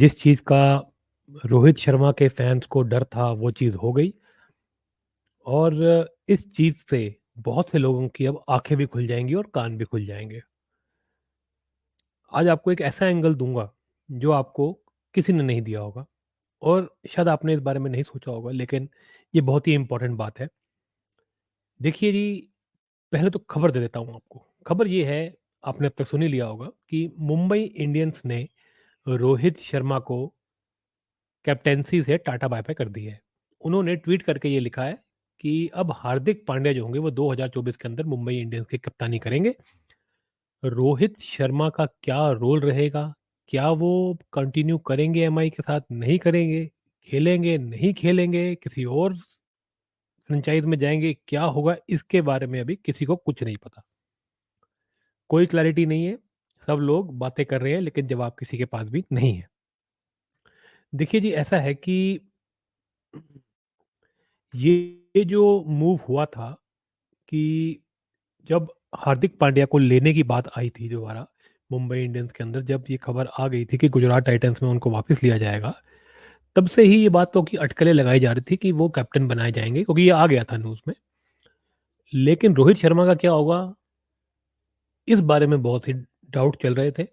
जिस चीज़ का रोहित शर्मा के फैन्स को डर था, वो चीज़ हो गई और इस चीज़ से बहुत से लोगों की अब आँखें भी खुल जाएँगी और कान भी खुल जाएँगे। आज आपको एक ऐसा एंगल दूँगा, जो आपको किसी ने नहीं दिया होगा और शायद आपने इस बारे में नहीं सोचा होगा, लेकिन ये बहुत ही इम्पोर्टेंट बात है। देखिए जी, पहले तो खबर दे देता हूँ आपको। खबर ये है, आपने अब तक सुन ही लिया होगा कि मुंबई इंडियंस ने रोहित शर्मा को कैप्टेंसी से टाटा बाय-बाय कर दी है। उन्होंने ट्वीट करके ये लिखा है कि अब हार्दिक पांड्या जो होंगे वो 2024 के अंदर मुंबई इंडियंस की कप्तानी करेंगे। रोहित शर्मा का क्या रोल रहेगा? क्या वो कंटिन्यू करेंगे एमआई के साथ, नहीं करेंगे? खेलेंगे, नहीं खेलेंगे? किसी और फ्रेंचाइज़ में जाएँगे? क्या होगा? इसके बारे में अभी किसी को कुछ नहीं पता। कोई क्लैरिटी नहीं है। सब लोग बातें कर रहे हैं लेकिन जवाब किसी के पास भी नहीं है। देखिए जी, ऐसा है कि ये जो मूव हुआ था कि जब हार्दिक पांड्या को लेने की बात आई थी दोबारा मुंबई इंडियंस के अंदर, जब ये खबर आ गई थी कि गुजरात टाइटंस में उनको वापस लिया जाएगा, तब से ही ये बातों की अटकलें लगाई जा रही थी कि वो कैप्टन बनाए जाएँगे, क्योंकि ये आ गया था न्यूज़ में। लेकिन रोहित शर्मा का क्या होगा, इस बारे में बहुत से डाउट चल रहे थे।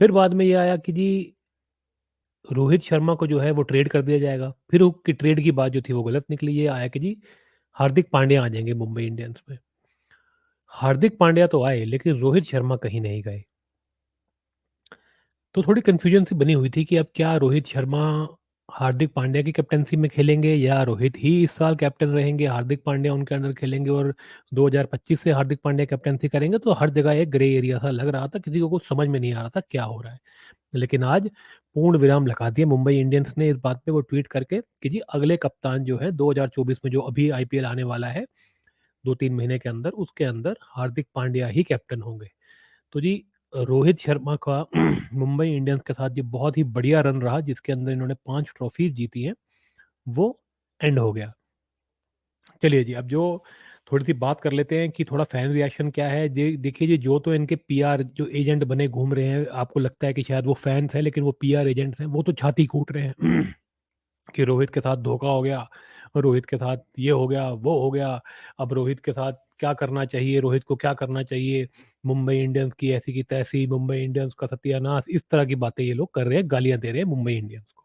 फिर बाद में ये आया कि जी, रोहित शर्मा को जो है वो ट्रेड कर दिया जाएगा। फिर वो कि ट्रेड की बात जो थी वो गलत निकली। ये आया कि जी, हार्दिक पांड्या आ जाएँगे मुंबई इंडियंस में। हार्दिक पांड्या तो आए लेकिन रोहित शर्मा कहीं नहीं गए। तो थोड़ी कन्फ्यूजन सी बनी हुई थी कि अब क्या रोहित शर्मा हार्दिक पांड्या की कैप्टेंसी में खेलेंगे या रोहित ही इस साल कैप्टन रहेंगे, हार्दिक पांड्या उनके अंडर खेलेंगे और 2025 से हार्दिक पांड्या कैप्टेंसी करेंगे। तो हर जगह एक ग्रे एरिया सा लग रहा था, किसी को कुछ समझ में नहीं आ रहा था क्या हो रहा है। लेकिन आज पूर्ण विराम लगा दिया मुंबई इंडियंस ने इस बात पे, वो ट्वीट करके कि जी अगले कप्तान जो है 2024 में जो अभी आईपीएल आने वाला है 2-3 महीने के अंदर, उसके अंदर हार्दिक पांड्या ही कैप्टन होंगे। तो जी, रोहित शर्मा का मुंबई इंडियंस के साथ ये बहुत ही बढ़िया रन रहा जिसके अंदर इन्होंने 5 ट्रॉफीज़ जीती हैं, वो एंड हो गया। चलिए जी, अब जो थोड़ी-सी बात कर लेते हैं कि थोड़ा फैन रिएक्शन क्या है। देखिए जी, जो तो इनके पीआर जो एजेंट बने घूम रहे हैं, आपको लगता है कि शायद वो फैन्स हैं लेकिन वो पीआर एजेंट्स हैं, वो तो छाती कूट रहे हैं कि रोहित के साथ धोखा हो गया, रोहित के साथ ये हो गया, वो हो गया, अब रोहित के साथ क्या करना चाहिए, रोहित को क्या करना चाहिए, मुंबई इंडियंस की ऐसी की तैसी, मुंबई इंडियंस का सत्यानाश, इस तरह की बातें ये लोग कर रहे हैं, गालियाँ दे रहे हैं मुंबई इंडियंस को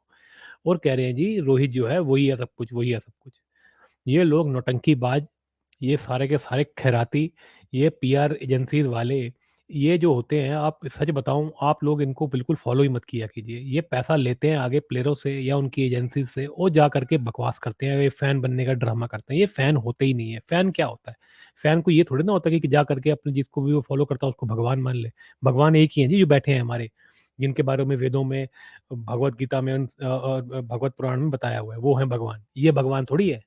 और कह रहे हैं जी रोहित जो है वही है सब कुछ, वही है सब कुछ। ये लोग नौटंकीबाज, ये सारे के सारे खैराती, ये पीआर एजेंसीज़ वाले, ये जो होते हैं, आप सच बताऊँ, आप लोग इनको बिल्कुल फ़ॉलो ही मत किया कीजिए। ये पैसा लेते हैं आगे प्लेयरों से या उनकी एजेंसी से और जा कर के बकवास करते हैं, ये फ़ैन बनने का ड्रामा करते हैं। ये फ़ैन होते ही नहीं है। फ़ैन क्या होता है? फ़ैन को ये थोड़ी ना होता है कि जा करके अपने जिसको भी वो फ़ॉलो करता है उसको भगवान मान ले। भगवान एक ही हैं जी जो बैठे हैं हमारे, जिनके बारे में वेदों में, भगवद गीता में और भगवत पुराण में बताया हुआ है, वो हैं भगवान। ये भगवान थोड़ी है।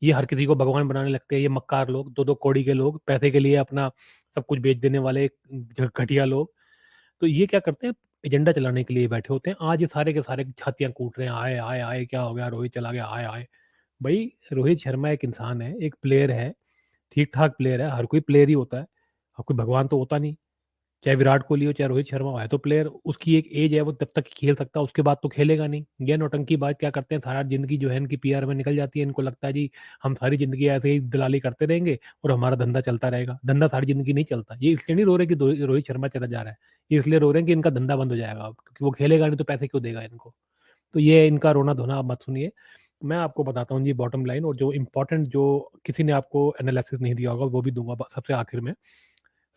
ये हर किसी को भगवान बनाने लगते हैं, ये मक्कार लोग, 2-2 कौड़ी के लोग, पैसे के लिए अपना सब कुछ बेच देने वाले घटिया लोग। तो ये क्या करते हैं, एजेंडा चलाने के लिए बैठे होते हैं। आज ये सारे के सारे छातियाँ कूट रहे हैं, आए, आए, आए, क्या हो गया? रोहित चला गया, आए, आए। भई, रोहित शर्मा एक इंसान है, एक प्लेयर है, ठीक-ठाक प्लेयर है, हर कोई प्लेयर ही होता है। कोई भगवान तो होता नहीं। चाहे विराट कोहली हो, चाहे रोहित शर्मा हो, है तो प्लेयर। उसकी एक एज है, वो तब तक खेल सकता है, उसके बाद तो खेलेगा नहीं। ये नौटंकीबाज क्या करते हैं, सारा ज़िंदगी जो है इनकी पीआर में निकल जाती है। इनको लगता है जी, हम सारी ज़िंदगी ऐसे ही दलाली करते रहेंगे और हमारा धंधा चलता रहेगा। धंधा सारी ज़िंदगी नहीं चलता। ये इसलिए नहीं रो रहे कि रोहित शर्मा चला जा रहा है। ये इसलिए रो रहे हैं कि इनका धंधा बंद हो जाएगा अब, क्योंकि वो खेलेगा नहीं तो पैसे क्यों देगा इनको। तो ये इनका रोना-धोना आप मत सुनिए। मैं आपको बताता हूँ जी बॉटम लाइन, और जो इम्पोर्टेंट जो किसी ने आपको एनालिसिस नहीं दिया होगा, वो भी दूँगा ब सबसे आखिर में।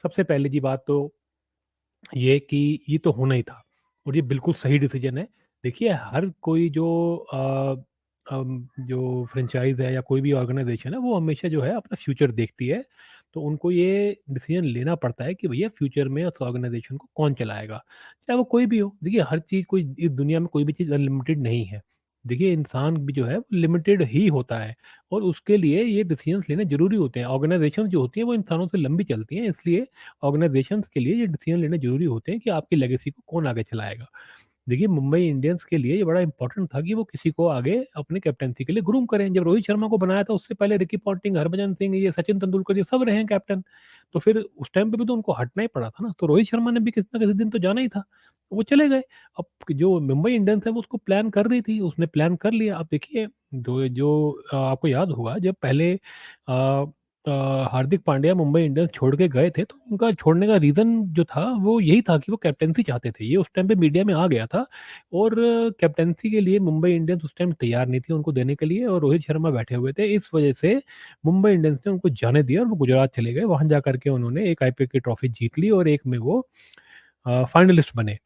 सबसे पहली जी बात तो ये कि ये तो होना ही था और ये बिल्कुल सही डिसीजन है। देखिए, हर कोई जो फ्रेंचाइज़ है या कोई भी ऑर्गनाइज़ेशन है, वो हमेशा जो है अपना फ्यूचर देखती है। तो उनको ये डिसीजन लेना पड़ता है कि भैया फ्यूचर में उस ऑर्गनाइज़ेशन को कौन चलाएगा, चाहे वो कोई भी हो। देखिए, हर चीज़, कोई इस दुनिया में कोई भी चीज़ अनलिमिटेड नहीं है। देखिए, इंसान भी जो है वो लिमिटेड ही होता है और उसके लिए ये डिसीजंस लेने ज़रूरी होते हैं। ऑर्गनाइज़ेशंस जो होती हैं वो इंसानों से लंबी चलती हैं, इसलिए ऑर्गेनाइज़ेशंस के लिए ये डिसीजन लेने ज़रूरी होते हैं कि आपकी लेगेसी को कौन आगे चलाएगा। देखिए, मुंबई इंडियंस के लिए ये बड़ा इंपॉर्टेंट था कि वो किसी को आगे अपने कैप्टेंसी के लिए ग्रूम करें। जब रोहित शर्मा को बनाया था उससे पहले रिकी पॉन्टिंग, हरभजन सिंह, ये सचिन तेंदुलकर, ये सब रहे हैं कैप्टन। तो फिर उस टाइम पे भी तो उनको हटना ही पड़ा था ना। तो रोहित शर्मा ने भी किसी ना किसी दिन तो जाना ही था। वो चले गए। अब जो मुंबई इंडियंस है वो उसको प्लान कर रही थी, उसने प्लान कर लिया। अब देखिए, जो जो आपको याद होगा जब पहले अ, हार्दिक पांड्या मुंबई इंडियंस छोड़ के गए थे, तो उनका छोड़ने का रीज़न जो था वो यही था कि वो कैप्टेंसी चाहते थे। ये उस टाइम पे मीडिया में आ गया था। और कैप्टेंसी के लिए मुंबई इंडियंस उस टाइम तैयार नहीं थी उनको देने के लिए, और रोहित शर्मा बैठे हुए थे। इस वजह से मुंबई इंडियंस ने उनको जाने दिया और वो गुजरात चले गए। वहाँ जा कर के उन्होंने एक आईपीएल की ट्रॉफी जीत ली और एक में वो फाइनलिस्ट बने।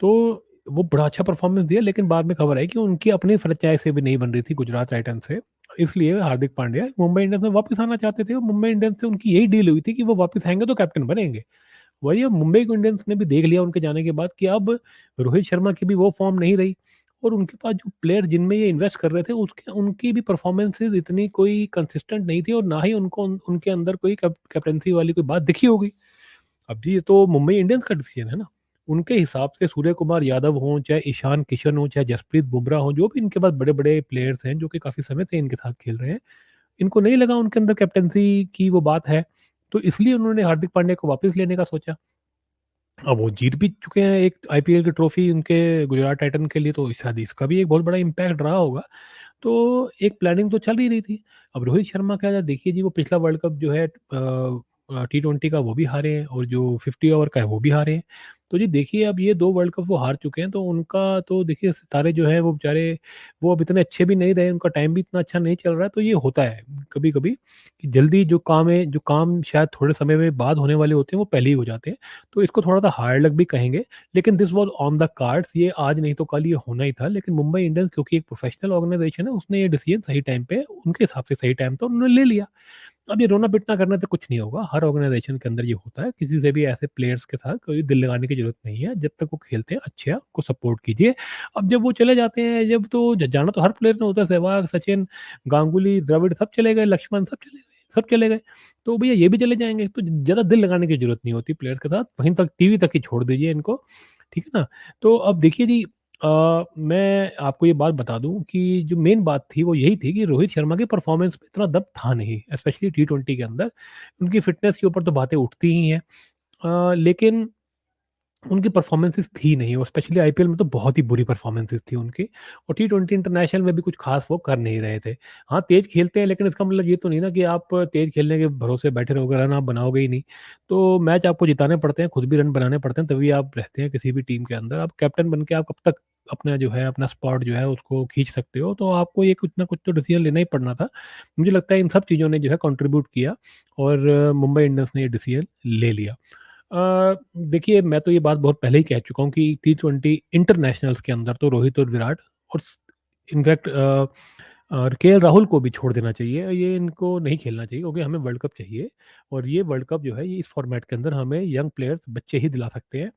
तो वो बड़ा अच्छा परफॉर्मेंस दिया, लेकिन बाद में खबर आई कि उनकी अपनी फ्रेंचाइज से भी नहीं बन रही थी गुजरात टाइटंस से। इसलिए हार्दिक पांड्या मुंबई इंडियंस में वापस आना चाहते थे, और मुंबई इंडियंस से उनकी यही डील हुई थी कि वो वापस आएंगे तो कैप्टन बनेंगे। वही अब मुंबई इंडियंस ने भी देख लिया उनके जाने के बाद कि अब रोहित शर्मा की भी वो फॉर्म नहीं रही, और उनके पास जो प्लेयर जिनमें ये इन्वेस्ट कर रहे थे उसके उनकी भी परफॉर्मेंसेज इतनी कोई कंसिस्टेंट नहीं थी, और ना ही उनको उनके अंदर कोई कैप्टनसी वाली कोई बात दिखी होगी। अब जी ये तो मुंबई इंडियंस का डिसीजन है ना। उनके हिसाब से सूर्य कुमार यादव हों, चाहे ईशान किशन हो, चाहे जसप्रीत बुमराह हो, जो भी इनके पास बड़े बड़े प्लेयर्स हैं जो कि काफी समय से इनके साथ खेल रहे हैं, इनको नहीं लगा उनके अंदर कैप्टनसी की वो बात है। तो इसलिए उन्होंने हार्दिक पांड्या को वापस लेने का सोचा। अब वो जीत भी चुके हैं एक आईपीएल की ट्रॉफी उनके गुजरात टाइटन के लिए, तो शायद इसका भी एक बहुत बड़ा इम्पैक्ट रहा होगा। तो एक प्लानिंग तो चल ही रही थी। अब रोहित शर्मा का अगर देखिए जी, वो पिछला वर्ल्ड कप जो है टी20 का वो भी हारे हैं, और जो 50 ओवर का है वो भी हारे हैं। तो जी देखिए, अब ये 2 वर्ल्ड कप वो हार चुके हैं, तो उनका तो देखिए सितारे जो हैं वो बेचारे, वो अब इतने अच्छे भी नहीं रहे, उनका टाइम भी इतना अच्छा नहीं चल रहा है। तो ये होता है कभी-कभी कि जल्दी जो काम शायद थोड़े समय में बाद होने वाले होते हैं, वो पहले ही हो जाते हैं। तो इसको थोड़ा-सा हार्ड लक भी कहेंगे, लेकिन this was on the cards. ये आज नहीं तो कल ये होना ही था। लेकिन मुंबई इंडियंस क्योंकि एक प्रोफेशनल ऑर्गेनाइज़ेशन है, उसने ये डिसीजन सही टाइम पे, उनके हिसाब से सही टाइम था, उन्होंने ले लिया। अब ये रोना-पिटना करने से कुछ नहीं होगा। हर ऑर्गेनाइज़ेशन के अंदर ये होता है। किसी से भी ऐसे प्लेयर्स के साथ कोई दिल लगाने की ज़रूरत नहीं है। जब तक वो खेलते हैं अच्छे हैं, उनको सपोर्ट कीजिए। अब जब वो चले जाते हैं, जब तो जाना तो हर प्लेयर ने होता है। सहवाग, सचिन, गांगुली, द्रविड़ सब चले गए, लक्ष्मण सब चले गए, सब चले गए। तो भैया ये भी चले जाएँगे, तो ज़्यादा दिल लगाने की ज़रूरत नहीं होती प्लेयर्स के साथ। वहीं तक टीवी तक ही छोड़ दीजिए इनको, ठीक है ना? तो अब देखिए जी, मैं आपको ये बात बता दूँ कि जो मेन बात थी वो यही थी कि रोहित शर्मा के परफॉर्मेंस में इतना दम था नहीं, स्पेशली टी20 के अंदर। उनकी फ़िटनेस के ऊपर तो बातें उठती ही हैं। लेकिन उनकी परफ़ॉर्मेंसेज़ थी नहीं, और स्पेशली आईपीएल में तो बहुत ही बुरी परफ़ॉर्मेंसेज़ थी उनकी, और टी20 इंटरनेशनल में भी कुछ ख़ास वो कर नहीं रहे थे। हाँ, तेज़ खेलते हैं, लेकिन इसका मतलब ये तो नहीं ना कि आप तेज़ खेलने के भरोसे बैठे रहोगे, रन आप बनाओगे ही नहीं। तो मैच आपको जिताने पड़ते हैं, खुद भी रन बनाने पड़ते हैं, तभी आप रहते हैं किसी भी टीम के अंदर। आप कैप्टन बन के आप कब तक अपना जो है, अपना स्पॉट जो है उसको खींच सकते हो, तो आपको ये कुछ ना कुछ तो डिसीज़न लेना ही पड़ना था। मुझे लगता है इन सब चीज़ों ने जो है कंट्रीब्यूट किया, और मुंबई इंडियंस ने ये डिसीज़न ले लिया। देखिए, मैं तो ये बात बहुत पहले ही कह चुका हूँ कि टी20 इंटरनेशनल्स के अंदर तो रोहित और विराट, और इनफैक्ट केएल राहुल को भी छोड़ देना चाहिए। ये इनको नहीं खेलना चाहिए, क्योंकि हमें वर्ल्ड कप चाहिए, और ये वर्ल्ड कप जो है ये इस फॉर्मेट के अंदर हमें यंग प्लेयर्स, बच्चे ही दिला सकते हैं।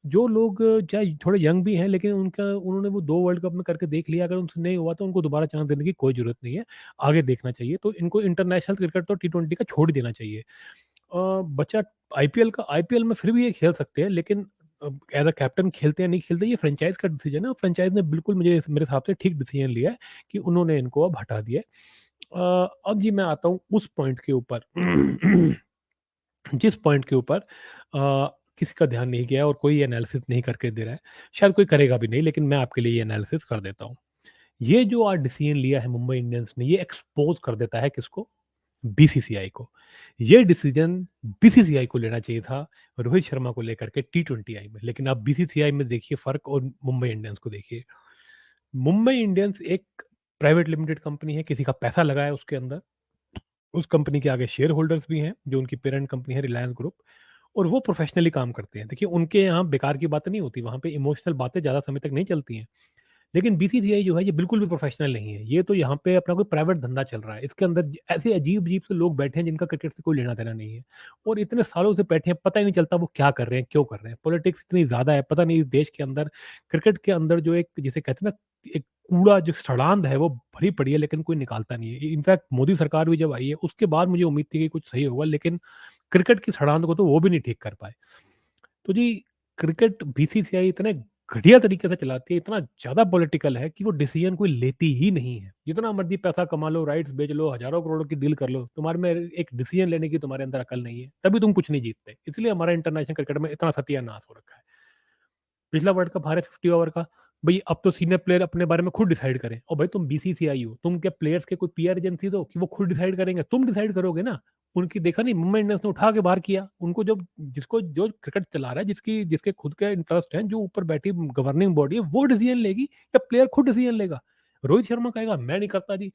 जो लोग चाहे थोड़े यंग भी हैं, लेकिन उन्होंने वो 2 वर्ल्ड कप में करके देख लिया, अगर उनसे नहीं हुआ तो उनको दोबारा चांस देने की कोई ज़रूरत नहीं है। आगे देखना चाहिए, तो इनको इंटरनेशनल क्रिकेट तो टी20 का छोड़ ही देना चाहिए। बच्चा आईपीएल में फिर भी ये खेल सकते हैं, लेकिन एज़ अ कैप्टन खेलते या नहीं खेलते ये फ्रैंचाइज़ का डिसीजन है, और फ्रैंचाइज़ ने बिल्कुल मुझे मेरे हिसाब से ठीक डिसीजन लिया है कि उन्होंने इनको अब हटा दिया है। अब जी मैं आता हूँ उस पॉइंट के ऊपर जिस पॉइंट के ऊपर किसी का ध्यान नहीं गया है और कोई एनालिसिस नहीं करके दे रहा है। शायद कोई करेगा भी नहीं, लेकिन मैं आपके लिए ये एनालिसिस कर देता हूँ। ये जो आज डिसीजन लिया है मुंबई इंडियंस ने, ये एक्सपोज़ कर देता है किसको? बीसीसीआई को। ये डिसीजन बीसीसीआई को लेना चाहिए था रोहित शर्मा को लेकर के टी20 में। लेकिन आप बीसीसीआई में देखिए फ़र्क, और मुंबई इंडियंस को देखिए। मुंबई इंडियंस एक प्राइवेट लिमिटेड कंपनी है, किसी का पैसा लगा है उसके अंदर। उस कंपनी के आगे शेयर होल्डर्स भी हैं, जो उनकी पेरेंट कंपनी है रिलायंस ग्रुप, और वो प्रोफ़ेशनली काम करते हैं। देखिए, उनके यहाँ बेकार की बातें नहीं होती, वहाँ पे इमोशनल बातें ज़्यादा समय तक नहीं चलती हैं। लेकिन बीसीसीआई जो है ये बिल्कुल भी प्रोफेशनल नहीं है। ये तो यहाँ पे अपना कोई प्राइवेट धंधा चल रहा है। इसके अंदर ऐसे अजीब-अजीब से लोग बैठे हैं जिनका क्रिकेट से कोई लेना-देना नहीं है। और इतने सालों से बैठे हैं, पता ही नहीं चलता वो क्या कर रहे हैं, क्यों कर रहे हैं। पॉलिटिक्स इतनी ज़्यादा है, पता नहीं इस देश के अंदर क्रिकेट के अंदर जो एक जिसे कहते हैं ना, एक कूड़ा जो सड़ांध है वो भरी पड़ी है, लेकिन कोई निकालता नहीं है। इनफैक्ट मोदी सरकार भी जब आई है उसके बाद मुझे उम्मीद थी कि कुछ सही होगा, लेकिन क्रिकेट की सड़ांध को तो वो भी नहीं ठीक कर पाए। तो जी क्रिकेट बीसीसीआई इतने घटिया तरीके से चलाती है, इतना ज़्यादा पॉलिटिकल है कि वो डिसीजन कोई लेती ही नहीं है। जितना मर्ज़ी पैसा कमा लो, राइट्स बेच लो, हज़ारों करोड़ों की डील कर लो, तुम्हारे में एक डिसीजन लेने की तुम्हारे अंदर अकल नहीं है, तभी तुम कुछ नहीं जीतते। इसलिए हमारा इंटरनेशनल क्रिकेट में इतना सत्यानाश हो रखा है। पिछला वर्ल्ड कप हारे 50 ओवर का, भई अब तो सीनियर प्लेयर अपने बारे में खुद डिसाइड करें। और भाई तुम बीसीसीआई हो, तुम क्या प्लेयर्स के कोई पीआर एजेंसी हो कि वो खुद डिसाइड करेंगे? तुम डिसाइड करोगे ना। उनकी देखा नहीं, मुंबई इंडियंस ने उठा के बाहर किया। उनको जब जिसको जो क्रिकेट चला रहा है, जिसके खुद के इंटरेस्ट हैं, जो ऊपर बैठी गवर्निंग बॉडी है, वो डिसीजन लेगी या प्लेयर खुद डिसीजन लेगा? रोहित शर्मा कहेगा मैं नहीं करता जी।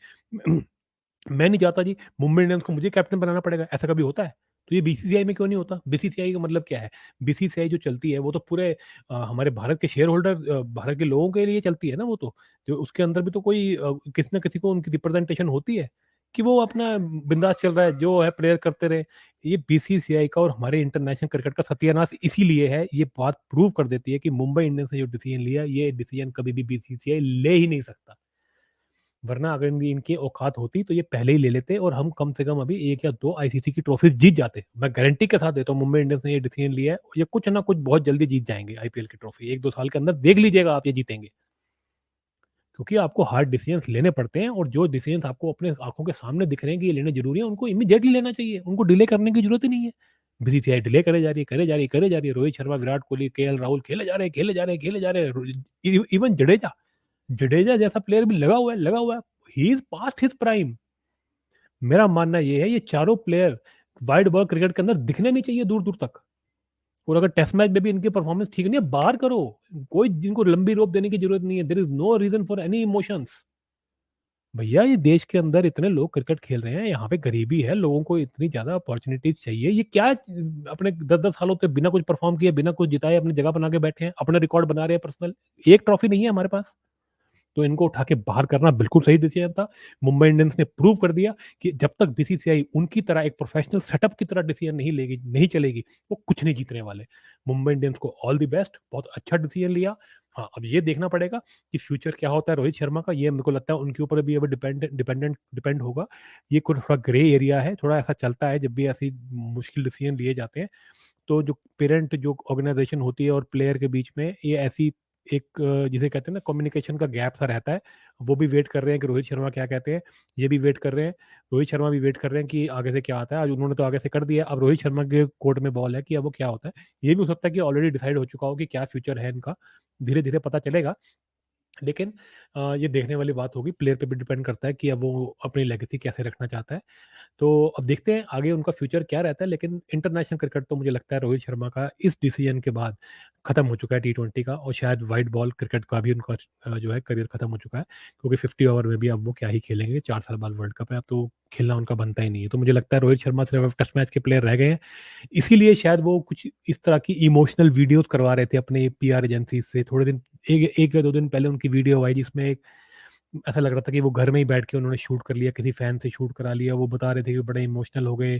मैं नहीं चाहता जी, मुंबई इंडियंस को मुझे कैप्टन बनाना पड़ेगा, ऐसा कभी होता है? तो ये बीसीसीआई में क्यों नहीं होता? बीसीसीआई का मतलब क्या है? बीसीसीआई जो चलती है वो तो पूरे हमारे भारत के शेयर होल्डर, भारत के लोगों के लिए चलती है ना वो तो। जो उसके अंदर भी तो कोई किसी न किसी को उनकी रिप्रेजेंटेशन होती है, कि वो अपना बिंदास चल रहा है, जो है प्रेयर करते रहे। ये बीसीसीआई का और हमारे इंटरनेशनल क्रिकेट का सत्यानाश इसीलिए है, ये बात प्रूव कर देती है कि मुंबई इंडियंस ने जो डिसीजन लिया, ये डिसीजन कभी भी बीसीसीआई ले ही नहीं सकता। वरना अगर इनकी औकात होती तो ये पहले ही ले लेते और हम कम से कम अभी 1 या 2 आईसीसी की ट्रॉफीज़ जीत जाते। मैं गारंटी के साथ देता हूँ, मुंबई इंडियंस ने ये डिसीजन लिया है, ये कुछ ना कुछ बहुत जल्दी जीत जाएँगे आईपीएल की ट्रॉफी। 1-2 साल के अंदर देख लीजिएगा आप, ये जीतेंगे। क्योंकि आपको हार्ड डिसीजंस लेने पड़ते हैं और जो डिसीजंस आपको अपने आँखों के सामने दिख रहे हैं कि ये लेने ज़रूरी है, उनको इमीडिएटली लेना चाहिए। उनको डिले करने की ज़रूरत ही नहीं है। बीसीसीआई डिले करे जा रही है, करे जा रही है, करे जा रही है। रोहित शर्मा, विराट कोहली, केएल राहुल खेले जा रहे हैं, खेले जा रहे हैं, खेले जा रहे हैं। इवन जडेजा, जडेजा जैसा प्लेयर भी लगा हुआ है, लगा हुआ है। He is past his prime. मेरा मानना ये है, ये चारों प्लेयर वाइड बॉल क्रिकेट के अंदर दिखने नहीं चाहिए दूर-दूर तक। और अगर टेस्ट मैच में भी इनकी परफॉर्मेंस ठीक नहीं है, बाहर करो। कोई इनको लंबी रोप देने की ज़रूरत नहीं है। There is no reason for any emotions. भैया ये देश के अंदर इतने लोग क्रिकेट खेल रहे हैं, यहाँ पे गरीबी है, लोगों को इतनी ज़्यादा अपॉर्च्युनिटीज़ चाहिए। ये क्या अपने 10-10 सालों से बिना कुछ परफॉर्म किए, बिना कुछ जिताए अपनी जगह बना के बैठे हैं, अपना रिकॉर्ड बना रहे हैं पर्सनल। एक ट्रॉफी नहीं है हमारे पास। तो इनको उठा के बाहर करना बिल्कुल सही डिसीजन था। मुंबई इंडियंस ने प्रूव कर दिया कि जब तक बीसीसीआई उनकी तरह एक प्रोफेशनल सेटअप की तरह डिसीजन नहीं लेगी, नहीं चलेगी, वो कुछ नहीं जीतने वाले। मुंबई इंडियंस को ऑल द बेस्ट, बहुत अच्छा डिसीजन लिया। हाँ, अब ये देखना पड़ेगा कि फ्यूचर क्या होता है रोहित शर्मा का, ये मेरे को लगता है उनके ऊपर भी अब डिपेंड होगा। ये कुछ थोड़ा ग्रे एरिया है, थोड़ा ऐसा चलता है जब भी ऐसी मुश्किल डिसीजन लिए जाते हैं। तो जो पेरेंट जो ऑर्गेनाइजेशन होती है और प्लेयर के बीच में ये ऐसी एक जिसे कहते हैं ना कम्युनिकेशन का गैप सा रहता है। वो भी वेट कर रहे हैं कि रोहित शर्मा क्या कहते हैं, ये भी वेट कर रहे हैं। रोहित शर्मा भी वेट कर रहे हैं कि आगे से क्या आता है। आज उन्होंने तो आगे से कर दिया, अब रोहित शर्मा के कोर्ट में बॉल है कि अब वो क्या होता है। ये भी हो सकता है कि ऑलरेडी डिसाइड हो चुका हो कि क्या फ्यूचर है इनका, धीरे धीरे पता चलेगा। लेकिन ये देखने वाली बात होगी, प्लेयर पे भी डिपेंड करता है कि अब वो अपनी लेगेसी कैसे रखना चाहता है। तो अब देखते हैं आगे उनका फ्यूचर क्या रहता है, लेकिन इंटरनेशनल क्रिकेट तो मुझे लगता है रोहित शर्मा का इस डिसीजन के बाद खत्म हो चुका है टी20 का, और शायद वाइट बॉल क्रिकेट का भी उनका जो है करियर खत्म हो चुका है, क्योंकि 50 ओवर में भी अब वो क्या ही खेलेंगे, 4 साल बाद वर्ल्ड कप है, अब तो खेलना उनका बनता ही नहीं है। तो मुझे लगता है रोहित शर्मा सिर्फ अब टेस्ट मैच के प्लेयर रह गए हैं। इसीलिए शायद वो कुछ इस तरह की इमोशनल वीडियोज करवा रहे थे अपने पीआर एजेंसी से। थोड़े दिन, एक या 2 दिन पहले उनकी वीडियो आई जिसमें ऐसा लग रहा था कि वो घर में ही बैठ के उन्होंने शूट कर लिया, किसी फैन से शूट करा लिया। वो बता रहे थे कि बड़े इमोशनल हो गए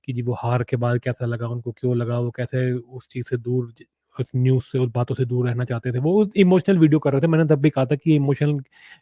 कि जी वो हार के बाद कैसा लगा, उनको क्यों लगा, वो कैसे उस चीज़ से दूर, उस न्यूज़ से, उस बातों से दूर रहना चाहते थे। वो इमोशनल वीडियो कर रहे थे। मैंने तब भी कहा था कि इमोशनल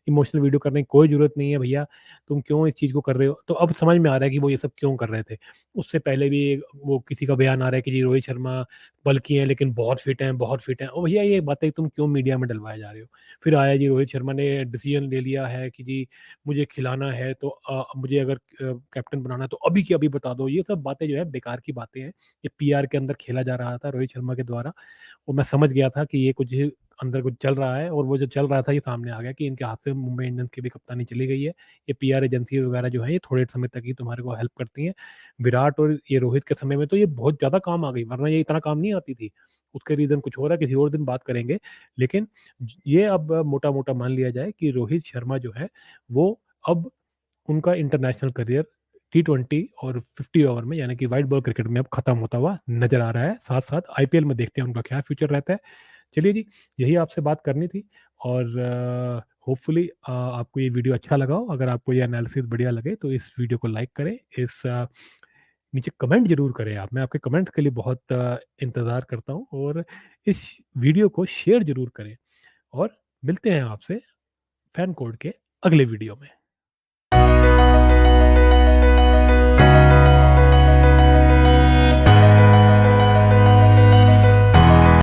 इमोशनल वीडियो करने की कोई ज़रूरत नहीं है भैया, तुम क्यों इस चीज़ को कर रहे हो? तो अब समझ में आ रहा है कि वो ये सब क्यों कर रहे थे। उससे पहले भी वो किसी का बयान आ रहा है कि जी रोहित शर्मा बल्की हैं लेकिन बहुत फिट हैं, बहुत फिट हैं। ओ भैया ये बातें तुम क्यों मीडिया में डलवाए जा रहे हो? फिर आया जी रोहित शर्मा ने डिसीजन ले लिया है कि जी मुझे खिलाना है तो मुझे अगर कैप्टन बनाना है तो अभी की अभी बता दो। ये सब बातें जो है बेकार की बातें हैं। ये पीआर के अंदर खेला जा रहा था रोहित शर्मा के द्वारा, और मैं समझ गया था कि ये कुछ अंदर कुछ चल रहा है, और वो जो चल रहा था ये सामने आ गया कि इनके हाथ से मुंबई इंडियंस की भी कप्तानी चली गई है। ये पीआर एजेंसी वगैरह जो है ये थोड़े समय तक ही तुम्हारे को हेल्प करती हैं। विराट और ये रोहित के समय में तो ये बहुत ज़्यादा काम आ गई, वरना ये इतना काम नहीं आती थी। उसके रीज़न कुछ और है, किसी और दिन बात करेंगे। लेकिन ये अब मोटा-मोटा मान लिया जाए कि रोहित शर्मा जो है वो अब उनका इंटरनेशनल करियर टी20 और 50 ओवर में, यानी कि व्हाइट बॉल क्रिकेट में अब खत्म होता हुआ नज़र आ रहा है। साथ-साथ आईपीएल में देखते हैं उनका क्या फ्यूचर रहता है। चलिए जी, यही आपसे बात करनी थी, और होपफुली आपको ये वीडियो अच्छा लगा हो। अगर आपको ये एनालिसिस बढ़िया लगे तो इस वीडियो को लाइक करें। नीचे कमेंट ज़रूर करें आप। मैं आपके कमेंट्स के लिए बहुत इंतज़ार करता हूँ, और इस वीडियो को शेयर ज़रूर करें, और मिलते हैं आपसे फैन कोड के अगले वीडियो में।